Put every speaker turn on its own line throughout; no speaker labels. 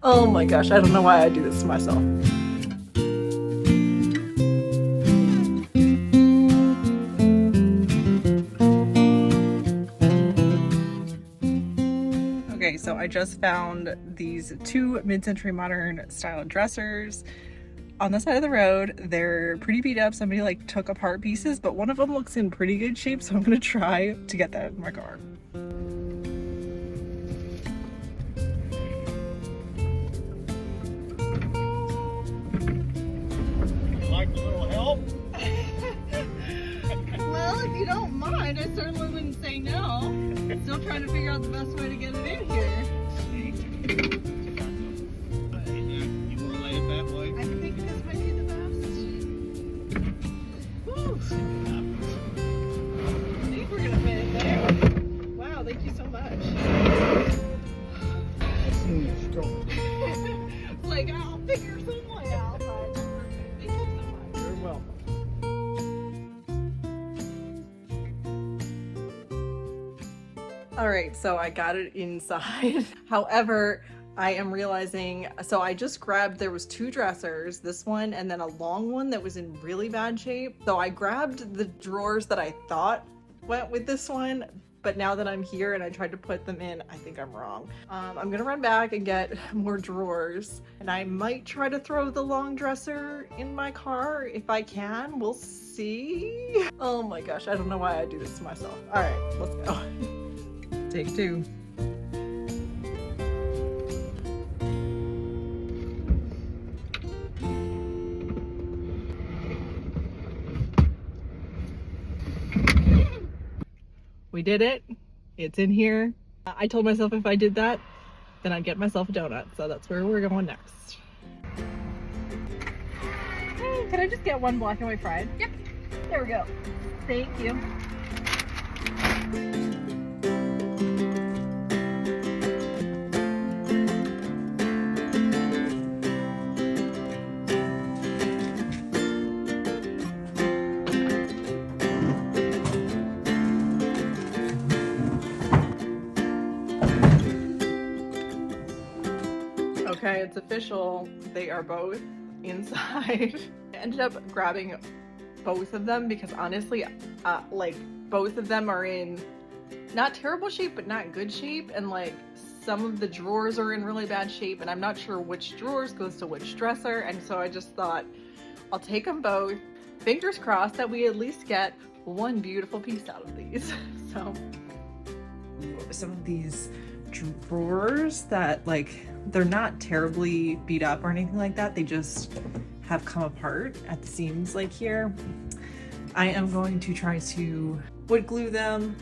Oh my gosh, I don't know why I do this to myself. Okay, so I just found these two mid-century modern style dressers on the side of the road. They're pretty beat up. Somebody like took apart pieces, but one of them looks in pretty good shape, so I'm gonna try to get that in my car.
Like a little help?
Well, if you don't mind, I certainly wouldn't say no. Still trying to figure out the best way to get it in here.
You want to lay it that way?
I think this might be the best. Woo. I think we're gonna fit it there. Wow, thank you so much. It's like, I'll figure some way out, but thank you so much.
You're welcome.
All right, so I got it inside. However, I am realizing, so I just grabbed, there was two dressers, this one and then a long one that was in really bad shape. So I grabbed the drawers that I thought went with this one, but now that I'm here and I tried to put them in, I think I'm wrong. I'm gonna run back and get more drawers, and I might try to throw the long dresser in my car if I can. We'll see. Oh my gosh, I don't know why I do this to myself. All right, let's go. Take two. We did it. It's in here. I told myself if I did that, then I'd get myself a donut. So that's where we're going next. Hey, can I just get one black and white fried? Yep. There we go. Thank you. Okay, it's official. They are both inside. I ended up grabbing both of them because honestly, like both of them are in not terrible shape, but not good shape. And like some of the drawers are in really bad shape and I'm not sure which drawers goes to which dresser. And so I just thought I'll take them both. Fingers crossed that we at least get one beautiful piece out of these. So some of these drawers that like, they're not terribly beat up or anything like that. They just have come apart at the seams like here. I am going to try to wood glue them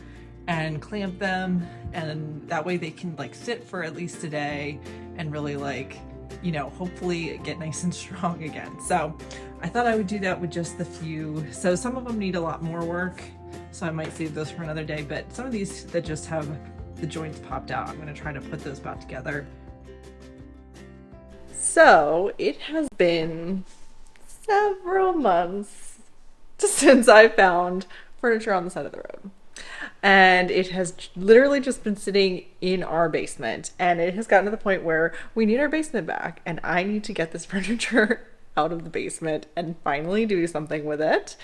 and clamp them, and that way they can like sit for at least a day and really like, you know, hopefully get nice and strong again. So I thought I would do that with just the few. So some of them need a lot more work, so I might save those for another day, but some of these that just have the joints popped out, I'm gonna try to put those back together. So it has been several months since I found furniture on the side of the road. And it has literally just been sitting in our basement, and it has gotten to the point where we need our basement back, and I need to get this furniture out of the basement and finally do something with it.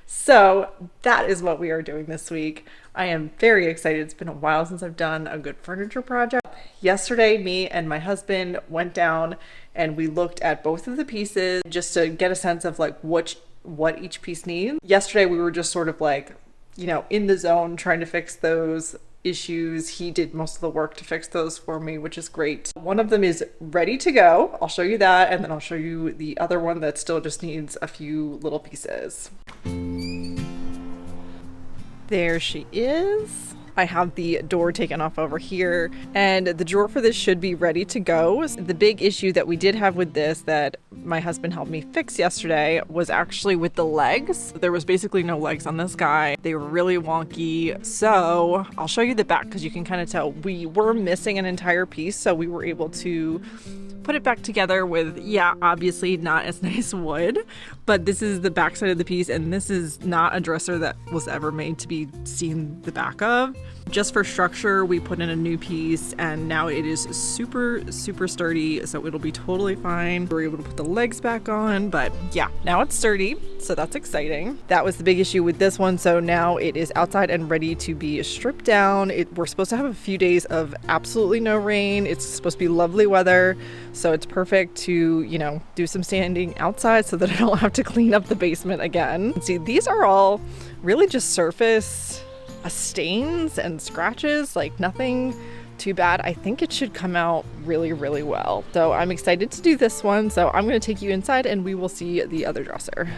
So that is what we are doing this week. I am very excited. It's been a while since I've done a good furniture project. Yesterday, me and my husband went down and we looked at both of the pieces just to get a sense of like what each piece needs. Yesterday, we were just sort of like, you know, in the zone trying to fix those issues. He did most of the work to fix those for me, which is great. One of them is ready to go. I'll show you that, and then I'll show you the other one that still just needs a few little pieces. There she is. I have the door taken off over here, and the drawer for this should be ready to go. The big issue that we did have with this that my husband helped me fix yesterday was actually with the legs. There was basically no legs on this guy. They were really wonky. So I'll show you the back because you can kind of tell we were missing an entire piece. So we were able to put it back together with, yeah, obviously not as nice wood, but this is the back side of the piece, and this is not a dresser that was ever made to be seen the back of. Just for structure, we put in a new piece, and now it is super sturdy, so it'll be totally fine. We're able to put the legs back on, but yeah, now it's sturdy, so that's exciting. That was the big issue with this one, so now it is outside and ready to be stripped down. We're supposed to have a few days of absolutely no rain. It's supposed to be lovely weather, so it's perfect to, you know, do some standing outside so that I don't have to clean up the basement again. See, these are all really just surface stains and scratches, like nothing too bad. I think it should come out really well. So I'm excited to do this one. So I'm going to take you inside and we will see the other dresser.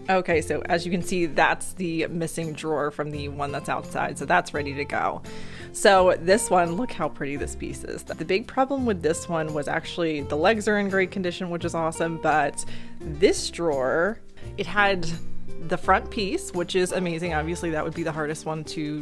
Okay, so as you can see, that's the missing drawer from the one that's outside. So that's ready to go. So this one, look how pretty this piece is. The big problem with this one was actually the legs are in great condition, which is awesome. But this drawer, it had the front piece, which is amazing. Obviously, that would be the hardest one to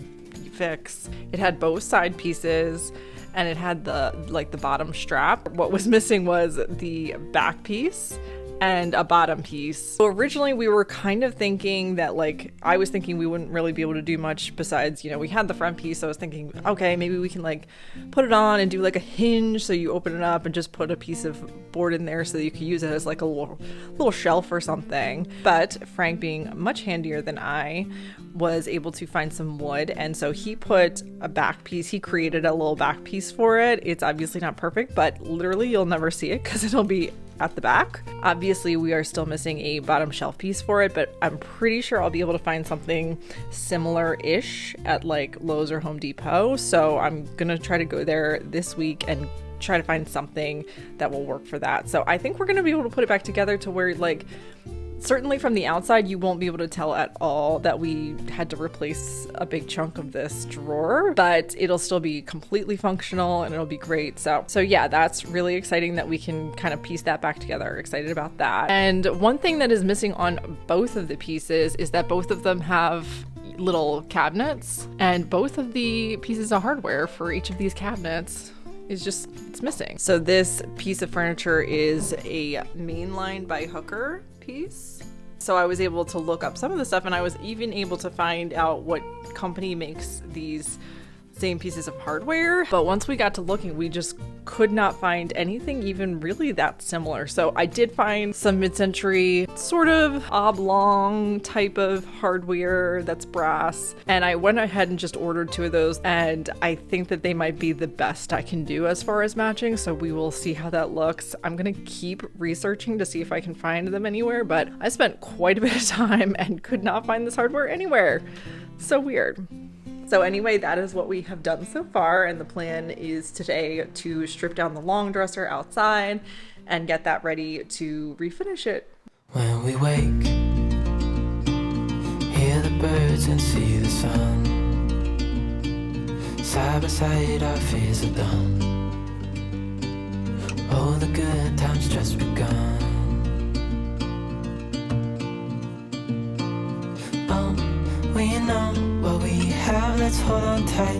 fix. It had both side pieces, and it had the bottom strap. What was missing was the back piece and a bottom piece. So originally we were kind of thinking that, like, I was thinking we wouldn't really be able to do much besides, you know, we had the front piece. So I was thinking, okay, maybe we can like put it on and do like a hinge. So you open it up and just put a piece of board in there so that you could use it as like a little shelf or something. But Frank, being much handier than I, was able to find some wood. And so he put a back piece. He created a little back piece for it. It's obviously not perfect, but literally you'll never see it because it'll be at the back. Obviously, we are still missing a bottom shelf piece for it, but I'm pretty sure I'll be able to find something similar-ish at like Lowe's or Home Depot. So I'm gonna try to go there this week and try to find something that will work for that. So I think we're gonna be able to put it back together to where, like, certainly from the outside, you won't be able to tell at all that we had to replace a big chunk of this drawer, but it'll still be completely functional and it'll be great. So yeah, that's really exciting that we can kind of piece that back together. Excited about that. And one thing that is missing on both of the pieces is that both of them have little cabinets, and both of the pieces of hardware for each of these cabinets it's missing. So this piece of furniture is a mainline by Hooker piece. So I was able to look up some of the stuff, and I was even able to find out what company makes these same pieces of hardware. But once we got to looking, we just could not find anything even really that similar. So I did find some mid-century sort of oblong type of hardware that's brass, and I went ahead and just ordered 2 of those, and I think that they might be the best I can do as far as matching. So we will see how that looks. I'm gonna keep researching to see if I can find them anywhere, but I spent quite a bit of time and could not find this hardware anywhere. So weird. So anyway, that is what we have done so far, and the plan is today to strip down the long dresser outside and get that ready to refinish it.
When we wake, hear the birds and see the sun. Side by side our fears are done. Oh, the good times just begun. We know what we have, let's hold on tight.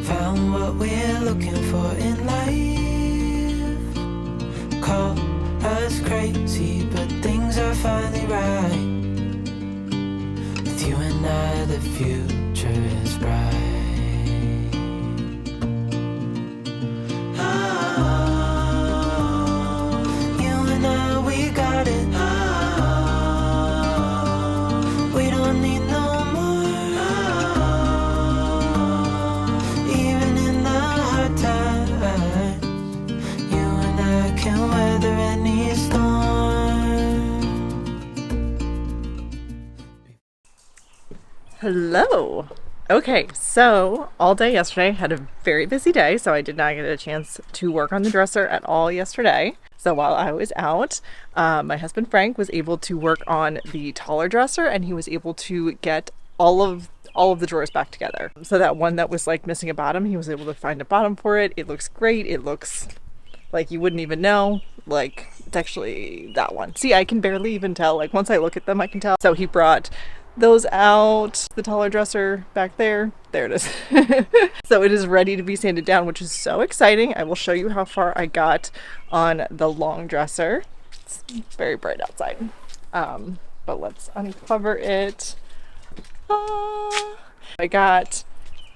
Found what we're looking for in life. Call us crazy, but things are finally right. With you and I, the future is bright. Oh, you and I, we got it. We don't need no
Hello. Okay, so all day yesterday, had a very busy day, so I did not get a chance to work on the dresser at all yesterday. So while I was out, my husband Frank was able to work on the taller dresser, and he was able to get all of the drawers back together. So that one that was like missing a bottom, he was able to find a bottom for it. It looks great. It looks like you wouldn't even know. Like, it's actually that one. See, I can barely even tell. Like, once I look at them, I can tell. So he brought those out, the taller dresser back there. There it is. So it is ready to be sanded down, which is so exciting. I will show you how far I got on the long dresser. It's very bright outside. But let's uncover it. I got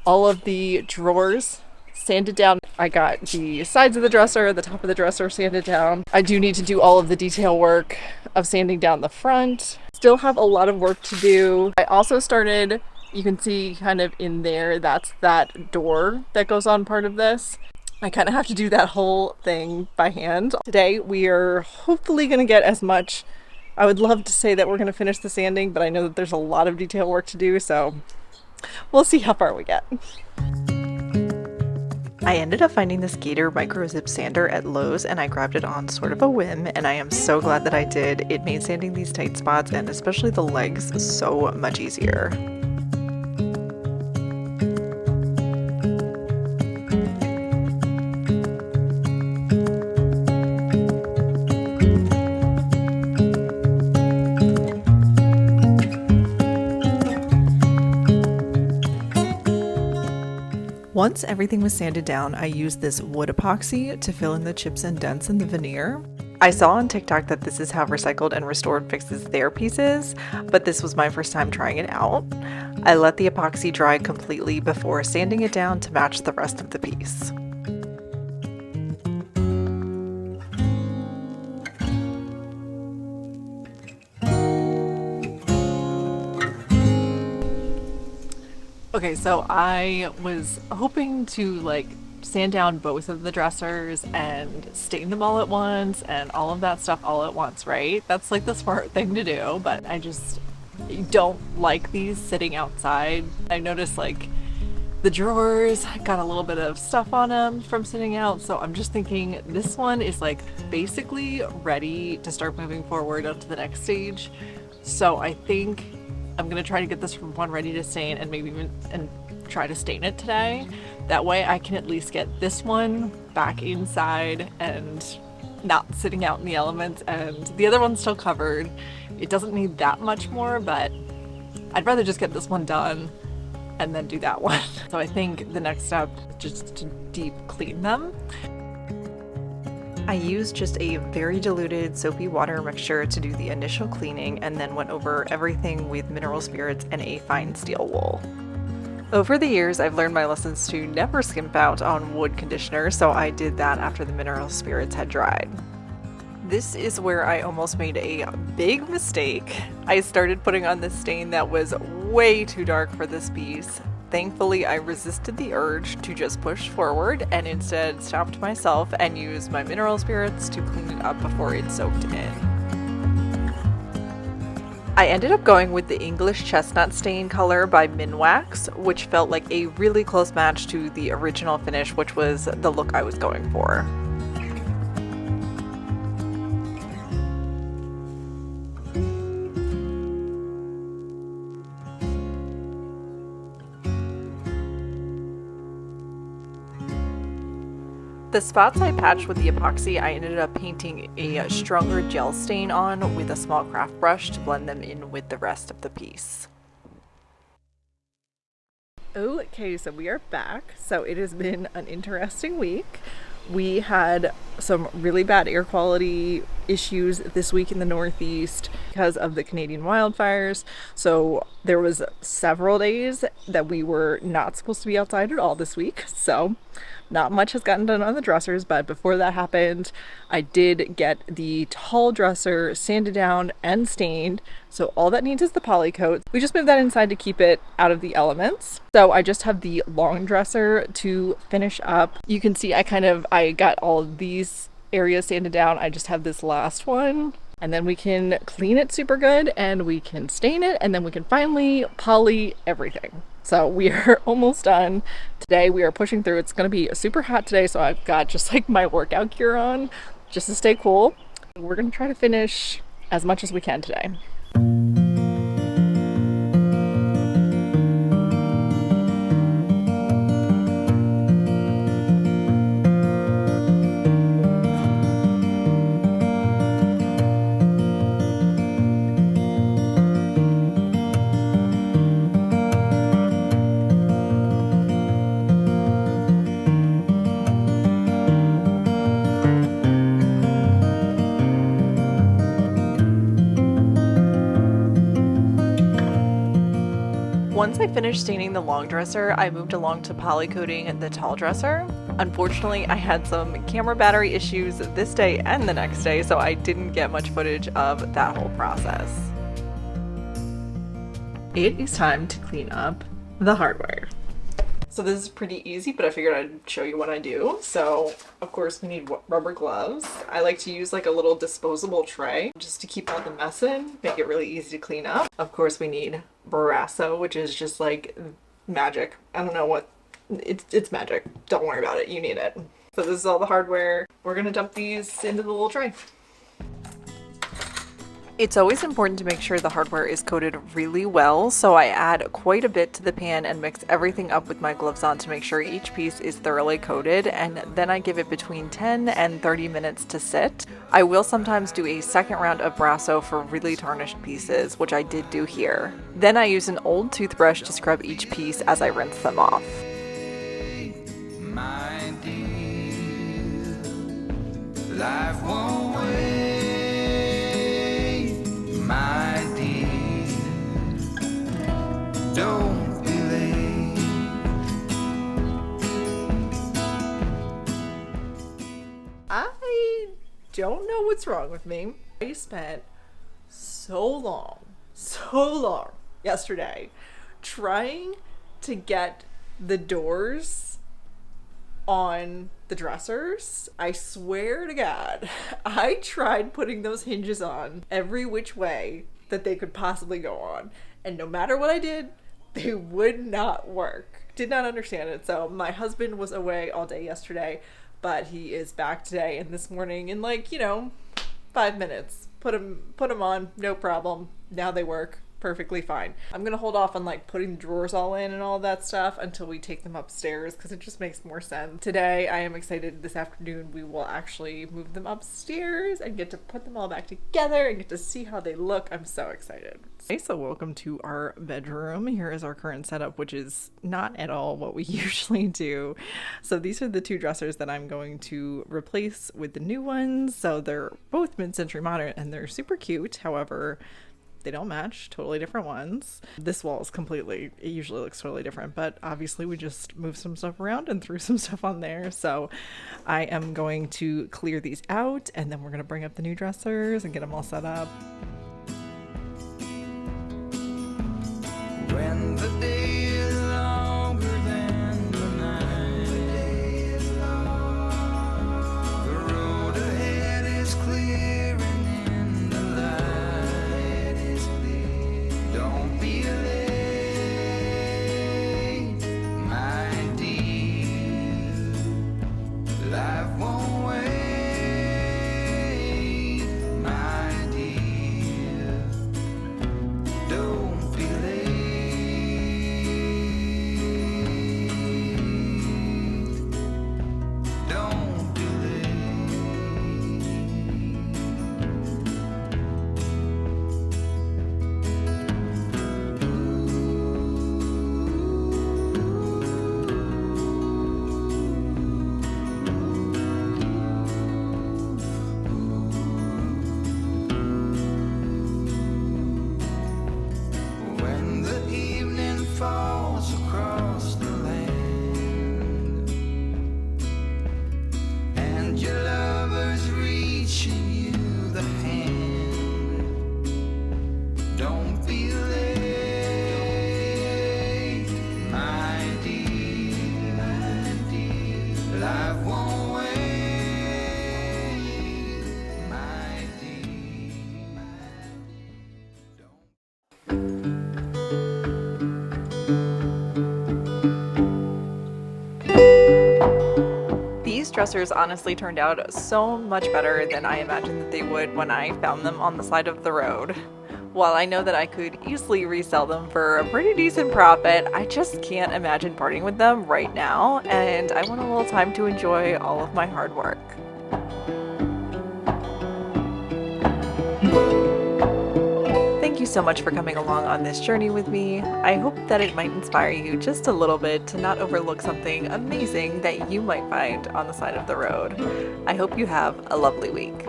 all of the drawers sanded down. I got the sides of the dresser, the top of the dresser sanded down. I do need to do all of the detail work of sanding down the front. Still have a lot of work to do. I also started, you can see kind of in there, that's that door that goes on part of this. I kind of have to do that whole thing by hand. Today we are hopefully going to get as much. I would love to say that we're going to finish the sanding, but I know that there's a lot of detail work to do, so we'll see how far we get. I ended up finding this Gator micro zip sander at Lowe's, and I grabbed it on sort of a whim, and I am so glad that I did. It made sanding these tight spots and especially the legs so much easier. Once everything was sanded down, I used this wood epoxy to fill in the chips and dents in the veneer. I saw on TikTok that this is how Recycled and Restored fixes their pieces, but this was my first time trying it out. I let the epoxy dry completely before sanding it down to match the rest of the piece. Okay, so I was hoping to like sand down both of the dressers and stain them all at once and all of that stuff all at once, right? That's like the smart thing to do, but I just don't like these sitting outside. I noticed like the drawers got a little bit of stuff on them from sitting out, so I'm just thinking this one is like basically ready to start moving forward onto the next stage. So I think I'm gonna try to get this one ready to stain and maybe even try to stain it today. That way I can at least get this one back inside and not sitting out in the elements, and the other one's still covered. It doesn't need that much more, but I'd rather just get this one done and then do that one. So I think the next step is just to deep clean them. I used just a very diluted soapy water mixture to do the initial cleaning and then went over everything with mineral spirits and a fine steel wool. Over the years, I've learned my lessons to never skimp out on wood conditioner, so I did that after the mineral spirits had dried. This is where I almost made a big mistake. I started putting on this stain that was way too dark for this piece. Thankfully, I resisted the urge to just push forward and instead stopped myself and used my mineral spirits to clean it up before it soaked in. I ended up going with the English Chestnut Stain color by Minwax, which felt like a really close match to the original finish, which was the look I was going for. The spots I patched with the epoxy, I ended up painting a stronger gel stain on with a small craft brush to blend them in with the rest of the piece. Okay, so we are back. So it has been an interesting week. We had some really bad air quality issues this week in the Northeast because of the Canadian wildfires. So there was several days that we were not supposed to be outside at all this week. So not much has gotten done on the dressers, but before that happened, I did get the tall dresser sanded down and stained. So all that needs is the poly coat. We just moved that inside to keep it out of the elements. So I just have the long dresser to finish up. You can see I got all of these areas sanded down. I just have this last one. And then we can clean it super good and we can stain it and then we can finally poly everything. So we are almost done. Today we are pushing through. It's going to be super hot today, so I've got just like my workout gear on just to stay cool. We're going to try to finish as much as we can today. Once I finished staining the long dresser, I moved along to polycoating the tall dresser. Unfortunately, I had some camera battery issues this day and the next day, so I didn't get much footage of that whole process. It is time to clean up the hardware. So this is pretty easy, but I figured I'd show you what I do. So of course we need rubber gloves. I like to use like a little disposable tray just to keep all the mess in, make it really easy to clean up. Of course we need Barasso, which is just like magic. I don't know what, it's magic. Don't worry about it, you need it. So this is all the hardware. We're gonna dump these into the little tray. It's always important to make sure the hardware is coated really well, so I add quite a bit to the pan and mix everything up with my gloves on to make sure each piece is thoroughly coated, and then I give it between 10 and 30 minutes to sit. I will sometimes do a second round of Barasso for really tarnished pieces, which I did do here. Then I use an old toothbrush to scrub each piece as I rinse them off.
My dear, life won't wait. My dear, don't be late.
I don't know what's wrong with me. I spent so long yesterday trying to get the doors on the dressers. I swear to God, I tried putting those hinges on every which way that they could possibly go on, and no matter what I did, they would not work. Did not understand it. So my husband was away all day yesterday, but he is back today and this morning in 5 minutes. Put them on, no problem. Now they work perfectly fine. I'm gonna hold off on putting the drawers all in and all that stuff until we take them upstairs because it just makes more sense. Today I am excited. This afternoon we will actually move them upstairs and get to put them all back together and get to see how they look. I'm so excited. Okay, so welcome to our bedroom. Here is our current setup, which is not at all what we usually do. So these are the two dressers that I'm going to replace with the new ones. So they're both mid-century modern and they're super cute. However, they don't match, totally different ones. This wall is it usually looks totally different, but obviously we just moved some stuff around and threw some stuff on there. So I am going to clear these out and then we're going to bring up the new dressers and get them all set up.
When the day is longer than the night, the road ahead is clear and in the light is clear. Don't be late, my dear. Life won't wait, my dear. Don't be late. When the evening falls across the land and your lover's reaching you the hand, don't be late, my dear, my dear. Life won't wait, my dear,
These dressers honestly turned out so much better than I imagined that they would when I found them on the side of the road. While I know that I could easily resell them for a pretty decent profit, I just can't imagine parting with them right now, and I want a little time to enjoy all of my hard work. Thank you so much for coming along on this journey with me. I hope that it might inspire you just a little bit to not overlook something amazing that you might find on the side of the road. I hope you have a lovely week.